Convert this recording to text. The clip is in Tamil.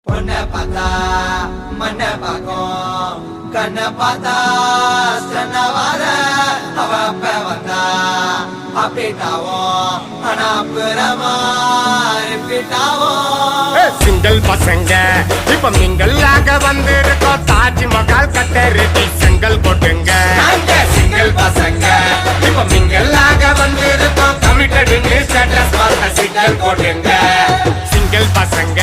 பொண்ண பார்த்தா மண்ண பார்க்கும் கண்ண பார்த்தா வார அவ அப்ப வந்தா அப்படிட்டாவும் ஆனா புறமா ரிப்பீட்டாவும் சிங்கிள் பசங்க இப்ப மிங்கள் ஆக வந்திருக்கோம் தாஜ்மஹால் கட்ட ரெடி செங்கல் போட்டுங்க சிங்கிள் பசங்க இப்ப மிங்கள் ஆக வந்திருக்கோம் கமிட்டடு ஸ்டேட்டஸ் பார்த்த சிங்கல் போட்டுங்க சிங்கிள் பசங்க